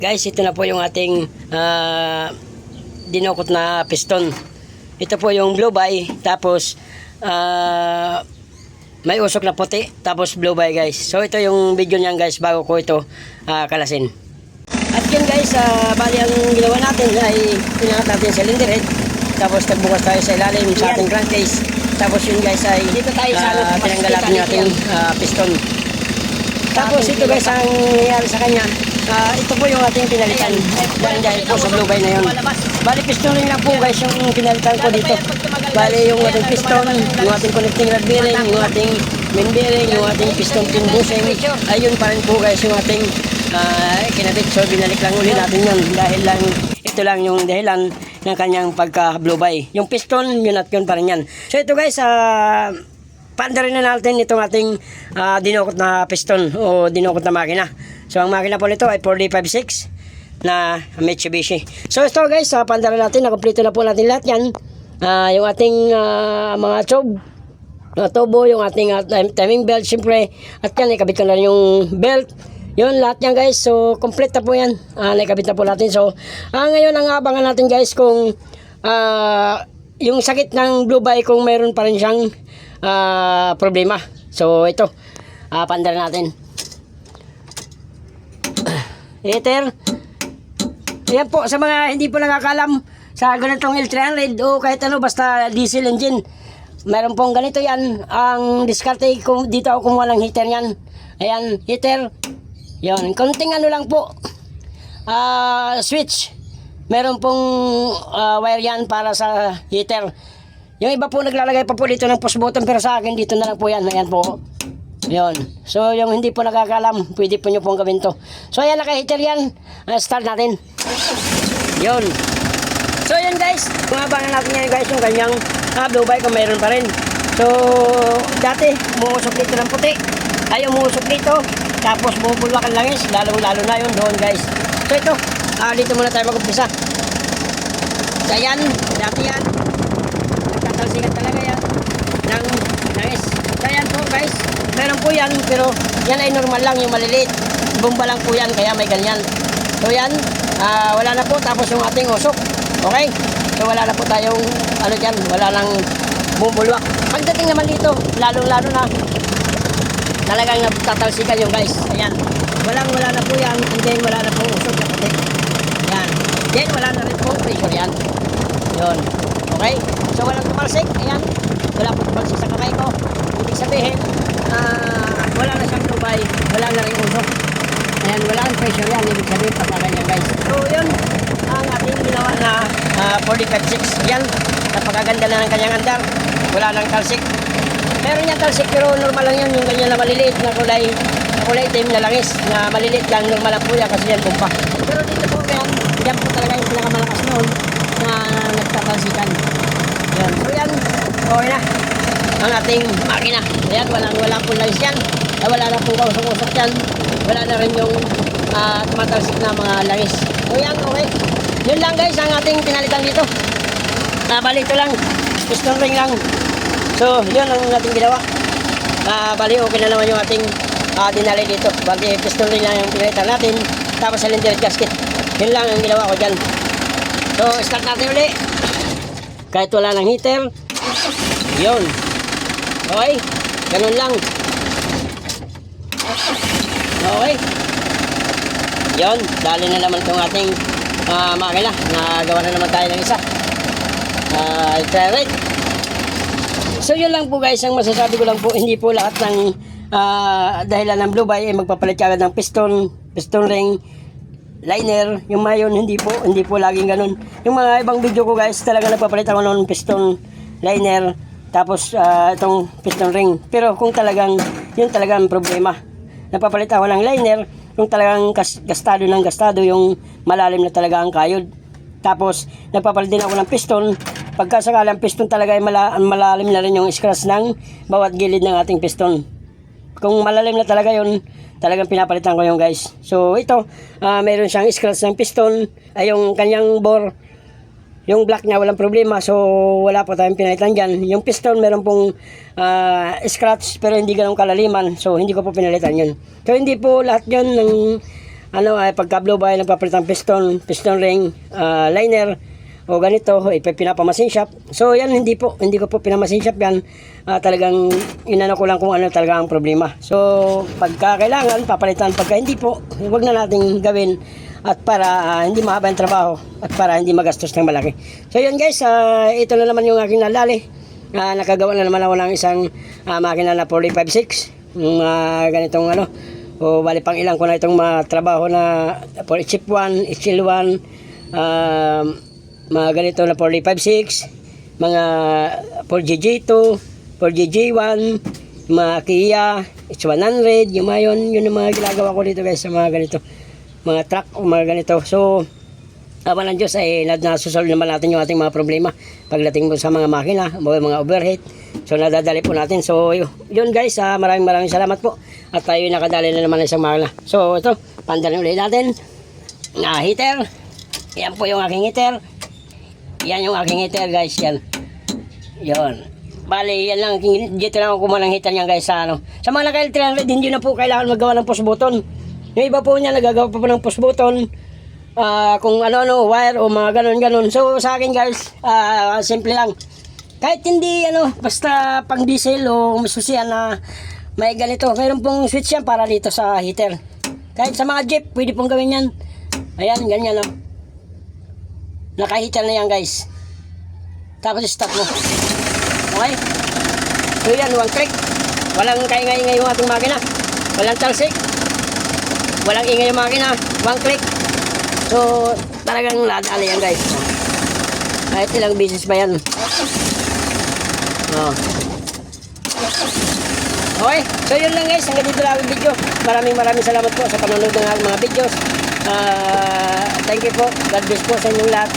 Guys, ito na po yung ating dinukot na piston. Ito po yung blue by, tapos may usok na puti, tapos blue by guys. So ito yung video niyan guys bago ko ito kalasin. At yun guys, bali ang ginawa natin ay pinangat natin sa cylinder head. Tapos nagbukas tayo sa ilalim sa ating crankcase. Tapos yun guys ay dito tayo sa tinanggal natin yung ating piston. Tapos ito guys ang nangyari sa kanya. Ito po yung ating pinalitan dahil po sa blue by na yun. Bali piston rin lang po guys yung pinalitan ko dito. Bali yung ating piston, yung ating connecting rod bearing, yung ating main bearing, yung ating piston pin bushing, ayun pa rin po guys yung ating kinabit. So binalik lang uli natin yun dahil lang ito lang yung dahilan ng kanyang pagka blue by. Yung piston yun at yun pa rin yan. So ito guys, paandarin na natin itong ating dinukot na piston o dinukot na makina. So ang makina po nito ay 4D56 na Mitsubishi. So ito guys, paandarin natin, nakompleto na po natin lahat yan. Yung ating mga tubo, yung ating timing belt syempre, at yan, ikabit ko na yung belt. Yun, lahat yan guys. So complete na po yan, naikabit na po natin. So ngayon ang abangan natin guys kung yung sakit ng blue by, kung mayroon pa rin siyang problema. So ito, paandarin natin. Heater. Ayan po, sa mga hindi po nakakalam sa ganitong L300 o kahit ano, basta diesel engine, meron pong ganito yan. Ang diskarte kung dito ako kumuha ng heater yan. Ayan, heater. Yan, konting ano lang po, switch. Meron pong wire yan para sa heater. Yung iba po naglalagay pa po dito ng push button, pero sa akin dito na lang po yan. Ayan po. Yun. So yung hindi po nakakalam, pwede po nyo pong gawin to. So ayan, naka-heater yan. Start natin. Yun. So yun guys, mabangan natin yan guys yung kanyang blue by kung mayroon pa rin. So dati umuusok dito ng puti, ay umuusok dito, tapos bubulwak ang langis, lalo na yun doon guys. So ito, dito muna tayo mag-umpisa. So yan, dati yan, nagtatalsikan talaga yan ng langis. So yan po guys, meron po yan, pero yan ay normal lang, yung maliliit. Bomba lang po yan, kaya may ganyan. So yan, wala na po, tapos yung ating usok. Okay? So wala na po tayong, ano dyan, wala nang bumubulwak. Pagdating naman dito, lalo na, talagang nagtatalsikan yung guys. Ayan, wala na po yan, and then wala na po usok na puti. Ayan, then wala na rin po pressure yan. Yun, okay? So walang tumalsik, ayan, wala po tumalsik sa kamay ko. Ibig sabihin, wala na siyang lubay, wala na rin usok. Ayan, wala ang pressure yan, ibig sabihin pagkaganyan guys. So yun, ang ating ginawa na 4D56. Yan, napakaganda na ng kanyang andar, wala nang talsik. Meron yan talsik, pero normal lang yun, yung ganyan na maliliit na kulay itim na langis, na maliliit lang, normal lang po yan kasi yan bumpa. Pero dito po yan po talaga yung pinakamalakas noon na nagtatalsikan. Yan, so yan, okay na ang ating makina. Ayan, wala po langis yan, wala na po kausok-usok yan, wala na rin yung tumatalsik na mga langis. So yan, okay. Yun lang guys ang ating pinalitan dito. Bali ito lang, piston ring lang. So yun ang ating ginawa. Bali okay na naman yung ating dinali dito. Bali piston ring lang yung pinalitan natin, tapos cylinder gasket. Yun lang ang ginawa ko dyan. So start natin ulit. Kahit wala ng heater. Yun. Okay, ganun lang. Okay. Yun, dali na naman itong ating makina. Nagawa na naman tayo ng isa. Right. So yun lang po guys, ang masasabi ko lang po, hindi po lahat ng dahilan ng blue by ay magpapalit ka agad ng piston ring, liner. Yung mayon, hindi po laging ganun. Yung mga ibang video ko guys, talaga nagpapalit ako ng piston liner, tapos itong piston ring. Pero kung talagang yun talagang problema, napapalit ako ng liner yung talagang gastado yung malalim na talaga ang kayod. Tapos nagpapalit din ako ng piston pagka sakalang piston talaga ay malalim na rin yung scratch ng bawat gilid ng ating piston. Kung malalim na talaga yun, talagang pinapalitan ko yung guys. So ito, mayroon siyang scratch ng piston, ay yung kanyang bore, yung black niya walang problema, so wala po tayong pinalitan dyan. Yung piston meron pong scratch pero hindi ganun kalaliman, so hindi ko po pinalitan yun. So hindi po lahat yun ng ano ay pagka blow by nagpapalit ng piston ring, liner o ganito, pinapamasin shop. So yan hindi ko po pinamasin shop yan. Talagang inano ko lang kung ano talaga ang problema. So pagka kailangan papalitan, pagka hindi po, huwag na nating gawin at para hindi mahaba ang trabaho at para hindi magastos ng malaki. So yun guys, ito na naman yung aking nalali. Nakagawa na naman ako ng isang makina na 456 ganitong ano. O bali pang ilang ko na itong trabaho na for chip 1, HL1, mga ganito na 456, mga 4GG2, 4GG1, mga Kia H100, yung mga yun yung mga ginagawa ko dito guys sa mga ganito, mga truck o mga ganito. So awa ng Diyos ay nasusolve naman natin yung ating mga problema pagdating mo sa mga makina, mga overhead. So nadadali po natin. So yun guys, maraming salamat po. At tayo nakadali na naman ng isang makina. So ito, pandalin ulit natin. Heater. Yan po yung aking heater. Yan yung aking heater guys, yan. Yun. Bali, yan lang. Dito lang ako kumuha ng heater niyan guys sa ano. Sa mga naka-L300, hindi na po kailangan magawa ng push button. Yung iba po niya nagagawa pa po ng push button. Kung ano wire o mga ganon. So sa akin guys, simple lang. Kahit hindi basta pang diesel o masusian na may ganito, mayroon pong switch yan para dito sa heater. Kahit sa mga jeep, pwede pong gawin yan. Ayan, ganyan o. Naka-heater na yan guys. Tapos stop mo. Okay? So yan, one click. Walang kaingay-ingay yung ating makina. Walang talsik. Walang ingay yung makina. One click. So, talagang ladali yan guys. Kahit ilang beses pa yan. Okay, so yun lang guys. Hanggang dito lang ang video. Maraming salamat po sa panonood ng mga videos. Thank you po. God bless po sa inyong lahat.